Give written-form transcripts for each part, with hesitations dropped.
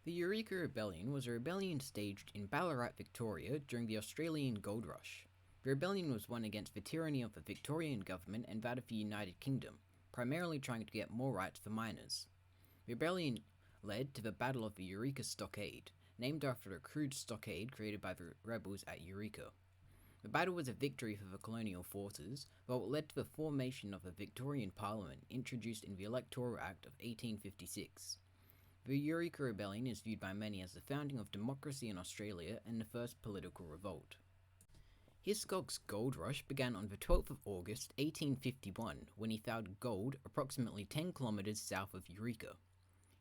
The Eureka Rebellion was a rebellion staged in Ballarat, Victoria during the Australian Gold Rush. The rebellion was won against the tyranny of the Victorian government and that of the United Kingdom, primarily trying to get more rights for miners. The rebellion led to the Battle of the Eureka Stockade, named after a crude stockade created by the rebels at Eureka. The battle was a victory for the colonial forces, though it led to the formation of a Victorian Parliament introduced in the Electoral Act of 1856. The Eureka Rebellion is viewed by many as the founding of democracy in Australia and the first political revolt. Hiscock's gold rush began on the 12th of August 1851 when he found gold approximately 10 kilometres south of Eureka.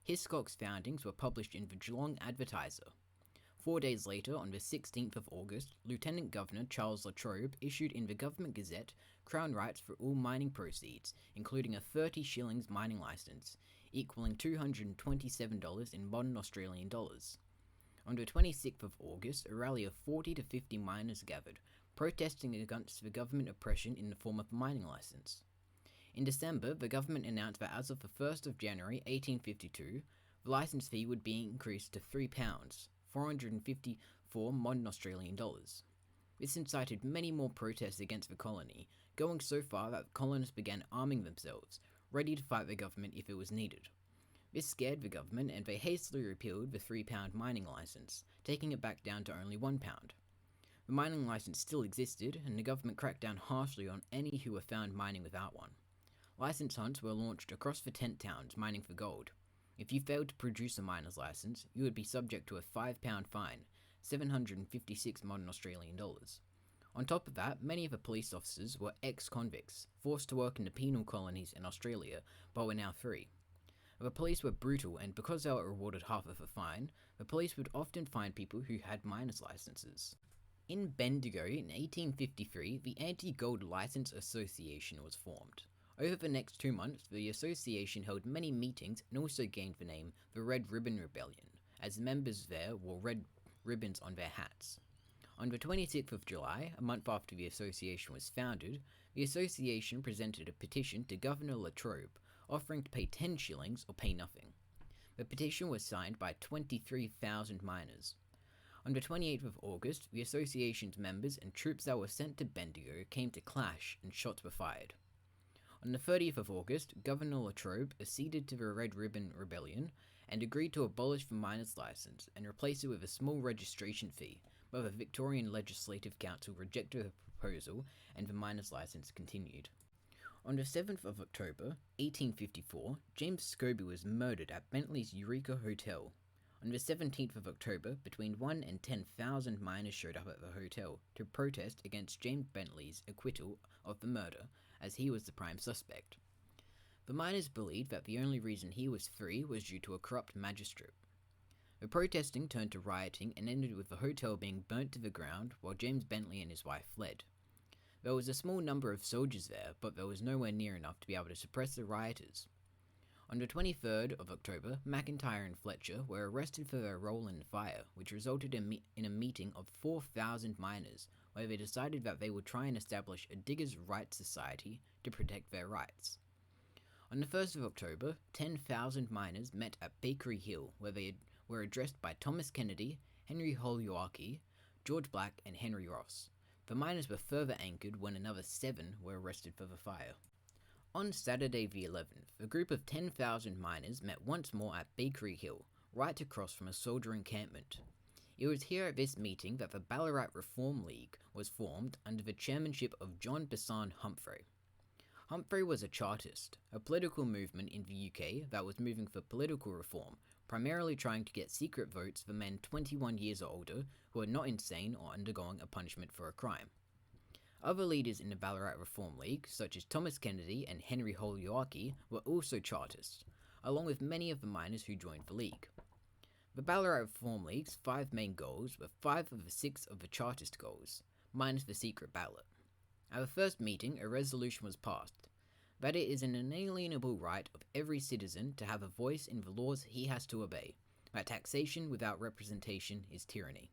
Hiscock's foundings were published in the Geelong Advertiser. 4 days later, on the 16th of August, Lieutenant Governor Charles La Trobe issued in the Government Gazette crown rights for all mining proceeds, including a 30 shillings mining licence, equaling $227 in modern Australian dollars. On the 26th of August, a rally of 40 to 50 miners gathered, protesting against the government oppression in the form of a mining licence. In December, the government announced that as of the 1st of January 1852, the licence fee would be increased to £3, 454 modern Australian dollars. This incited many more protests against the colony, going so far that the colonists began arming themselves, ready to fight the government if it was needed. This scared the government and they hastily repealed the £3 mining licence, taking it back down to only £1. The mining licence still existed, and the government cracked down harshly on any who were found mining without one. Licence hunts were launched across the tent towns mining for gold. If you failed to produce a miner's licence, you would be subject to a £5 fine, 756 modern Australian dollars. On top of that, many of the police officers were ex-convicts, forced to work in the penal colonies in Australia, but were now free. The police were brutal, and because they were awarded half of a fine, the police would often find people who had miners' licences. In Bendigo in 1853, the Anti-Gold Licence Association was formed. Over the next 2 months, the association held many meetings and also gained the name the Red Ribbon Rebellion, as members there wore red ribbons on their hats. On the 26th of July, a month after the association was founded, the association presented a petition to Governor La Trobe, offering to pay 10 shillings or pay nothing. The petition was signed by 23,000 miners. On the 28th of August, the association's members and troops that were sent to Bendigo came to clash and shots were fired. On the 30th of August, Governor La Trobe acceded to the Red Ribbon Rebellion and agreed to abolish the miner's licence and replace it with a small registration fee, but the Victorian Legislative Council rejected the proposal and the miner's licence continued. On the 7th of October, 1854, James Scobie was murdered at Bentley's Eureka Hotel. On the 17th of October, between 1 and 10,000 miners showed up at the hotel to protest against James Bentley's acquittal of the murder, as he was the prime suspect. The miners believed that the only reason he was free was due to a corrupt magistrate. The protesting turned to rioting and ended with the hotel being burnt to the ground while James Bentley and his wife fled. There was a small number of soldiers there, but there was nowhere near enough to be able to suppress the rioters. On the 23rd of October, McIntyre and Fletcher were arrested for their role in the fire, which resulted in a meeting of 4,000 miners, where they decided that they would try and establish a diggers' rights society to protect their rights. On the 1st of October, 10,000 miners met at Bakery Hill, where they were addressed by Thomas Kennedy, Henry Holyoake, George Black, and Henry Ross. The miners were further angered when another 7 were arrested for the fire. On Saturday the 11th, a group of 10,000 miners met once more at Bakery Hill, right across from a soldier encampment. It was here at this meeting that the Ballarat Reform League was formed under the chairmanship of John Besant Humphrey. Humphrey was a Chartist, a political movement in the UK that was moving for political reform, primarily trying to get secret votes for men 21 years or older who are not insane or undergoing a punishment for a crime. Other leaders in the Ballarat Reform League, such as Thomas Kennedy and Henry Holyoake, were also Chartists, along with many of the miners who joined the league. The Ballarat Reform League's 5 main goals were 5 of the 6 of the Chartist goals, minus the secret ballot. At the first meeting, a resolution was passed that it is an inalienable right of every citizen to have a voice in the laws he has to obey, that taxation without representation is tyranny.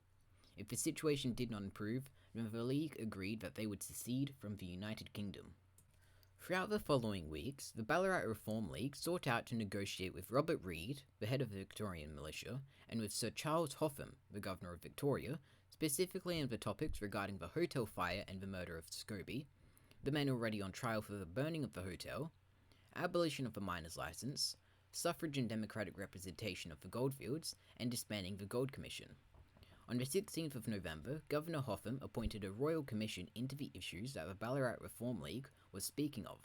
If the situation did not improve, then the League agreed that they would secede from the United Kingdom. Throughout the following weeks, the Ballarat Reform League sought out to negotiate with Robert Reid, the head of the Victorian militia, and with Sir Charles Hotham, the Governor of Victoria, specifically on the topics regarding the hotel fire and the murder of Scobie, the men already on trial for the burning of the hotel, abolition of the miners' licence, suffrage and democratic representation of the goldfields, and disbanding the Gold Commission. On the 16th of November, Governor Hotham appointed a royal commission into the issues that the Ballarat Reform League was speaking of.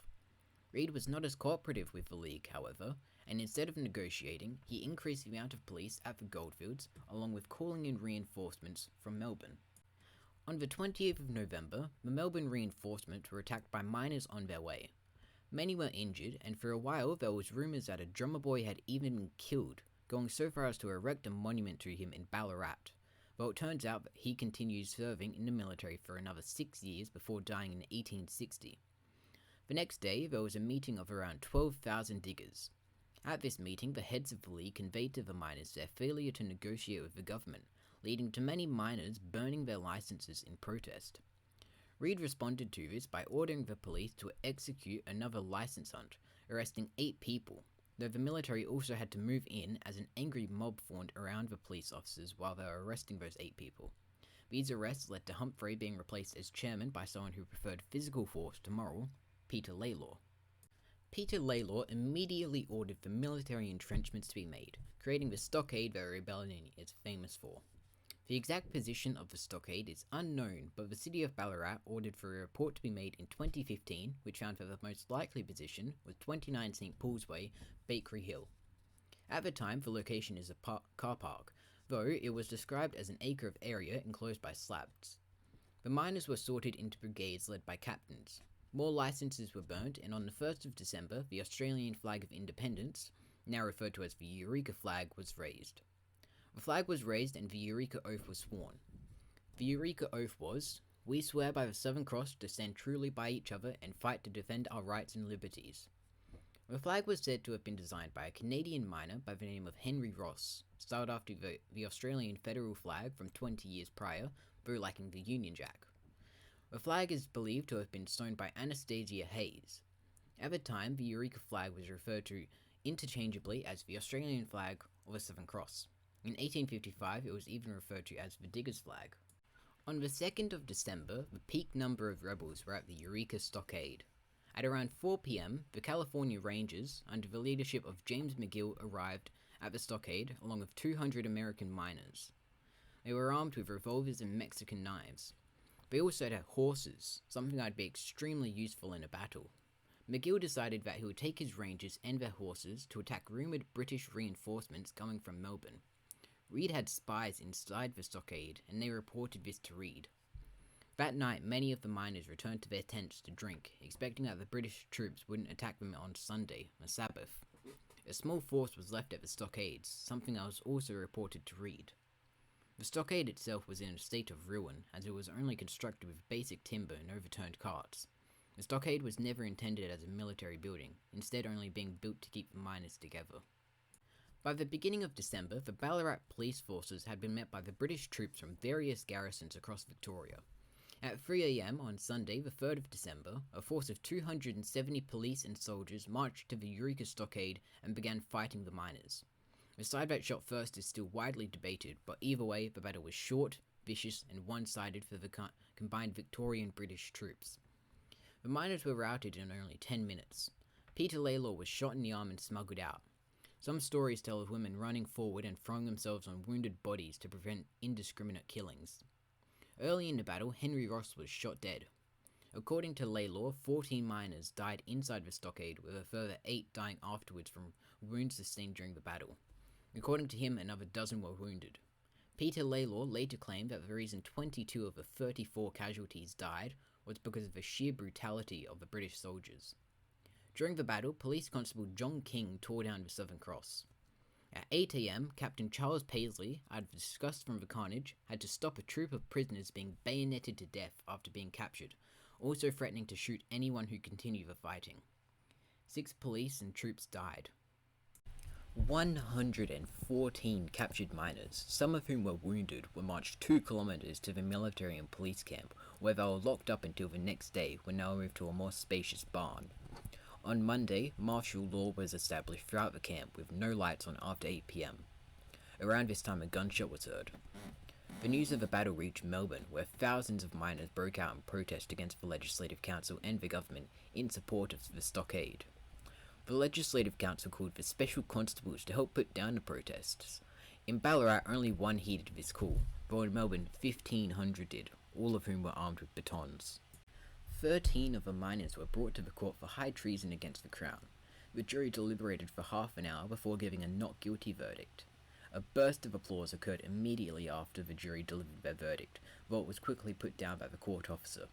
Reid was not as cooperative with the League, however, and instead of negotiating, he increased the amount of police at the goldfields, along with calling in reinforcements from Melbourne. On the 20th of November, the Melbourne reinforcements were attacked by miners on their way. Many were injured, and for a while there was rumours that a drummer boy had even been killed, going so far as to erect a monument to him in Ballarat. Well, it turns out that he continued serving in the military for another 6 years before dying in 1860. The next day, there was a meeting of around 12,000 diggers. At this meeting, the heads of the League conveyed to the miners their failure to negotiate with the government, leading to many miners burning their licenses in protest. Reid responded to this by ordering the police to execute another license hunt, arresting 8 people, though the military also had to move in as an angry mob formed around the police officers while they were arresting those 8 people. These arrests led to Humphrey being replaced as chairman by someone who preferred physical force to moral, Peter Lalor. Peter Lalor immediately ordered the military entrenchments to be made, creating the stockade that the rebellion is famous for. The exact position of the stockade is unknown, but the city of Ballarat ordered for a report to be made in 2015, which found that the most likely position was 29 St Paul's Way, Bakery Hill. At the time, the location is a car park, though it was described as an acre of area enclosed by slabs. The miners were sorted into brigades led by captains. More licenses were burnt, and on the 1st of December, the Australian flag of independence, now referred to as the Eureka flag, was raised. The flag was raised and the Eureka Oath was sworn. The Eureka Oath was, "We swear by the Southern Cross to stand truly by each other and fight to defend our rights and liberties." The flag was said to have been designed by a Canadian miner by the name of Henry Ross, styled after the Australian federal flag from 20 years prior, though lacking the Union Jack. The flag is believed to have been sewn by Anastasia Hayes. At the time, the Eureka flag was referred to interchangeably as the Australian flag or the Southern Cross. In 1855, it was even referred to as the Diggers' flag. On the 2nd of December, the peak number of rebels were at the Eureka Stockade. At around 4 p.m., the California Rangers, under the leadership of James McGill, arrived at the stockade along with 200 American miners. They were armed with revolvers and Mexican knives. They also had horses, something that would be extremely useful in a battle. McGill decided that he would take his Rangers and their horses to attack rumoured British reinforcements coming from Melbourne. Reid had spies inside the stockade, and they reported this to Reid. That night, many of the miners returned to their tents to drink, expecting that the British troops wouldn't attack them on Sunday, the Sabbath. A small force was left at the stockades, something that was also reported to Reid. The stockade itself was in a state of ruin, as it was only constructed with basic timber and overturned carts. The stockade was never intended as a military building, instead only being built to keep the miners together. By the beginning of December, the Ballarat police forces had been met by the British troops from various garrisons across Victoria. At 3 a.m. on Sunday, the 3rd of December, a force of 270 police and soldiers marched to the Eureka Stockade and began fighting the miners. The side that shot first is still widely debated, but either way, the battle was short, vicious, and one-sided for the combined Victorian-British troops. The miners were routed in only 10 minutes. Peter Lalor was shot in the arm and smuggled out. Some stories tell of women running forward and throwing themselves on wounded bodies to prevent indiscriminate killings. Early in the battle, Henry Ross was shot dead. According to Lalor, 14 miners died inside the stockade, with a further 8 dying afterwards from wounds sustained during the battle. According to him, another dozen were wounded. Peter Lalor later claimed that the reason 22 of the 34 casualties died was because of the sheer brutality of the British soldiers. During the battle, Police Constable John King tore down the Southern Cross. At 8 a.m, Captain Charles Paisley, out of disgust from the carnage, had to stop a troop of prisoners being bayoneted to death after being captured, also threatening to shoot anyone who continued the fighting. 6 police and troops died. 114 captured miners, some of whom were wounded, were marched 2 kilometers to the military and police camp, where they were locked up until the next day when they were moved to a more spacious barn. On Monday, martial law was established throughout the camp with no lights on after 8 p.m. Around this time, a gunshot was heard. The news of the battle reached Melbourne, where thousands of miners broke out in protest against the Legislative Council and the government in support of the stockade. The Legislative Council called for special constables to help put down the protests. In Ballarat, only one heeded this call, though in Melbourne 1,500 did, all of whom were armed with batons. 13 of the miners were brought to the court for high treason against the Crown. The jury deliberated for half an hour before giving a not guilty verdict. A burst of applause occurred immediately after the jury delivered their verdict, though it was quickly put down by the court officer.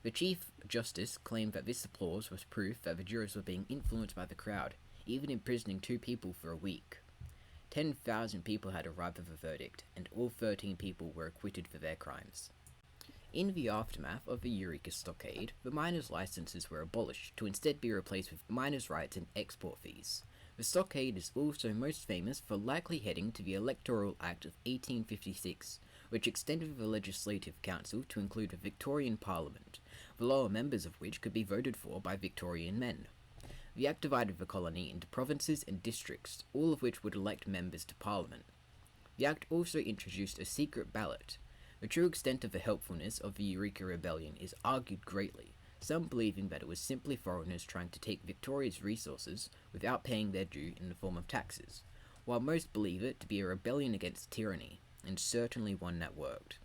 The Chief Justice claimed that this applause was proof that the jurors were being influenced by the crowd, even imprisoning 2 people for a week. 10,000 people had arrived at the verdict, and all 13 people were acquitted for their crimes. In the aftermath of the Eureka stockade, the miners' licenses were abolished to instead be replaced with miners' rights and export fees. The stockade is also most famous for likely heading to the Electoral Act of 1856, which extended the Legislative Council to include the Victorian Parliament, the lower members of which could be voted for by Victorian men. The Act divided the colony into provinces and districts, all of which would elect members to Parliament. The Act also introduced a secret ballot. The true extent of the helpfulness of the Eureka Rebellion is argued greatly, some believing that it was simply foreigners trying to take Victoria's resources without paying their due in the form of taxes, while most believe it to be a rebellion against tyranny, and certainly one that worked.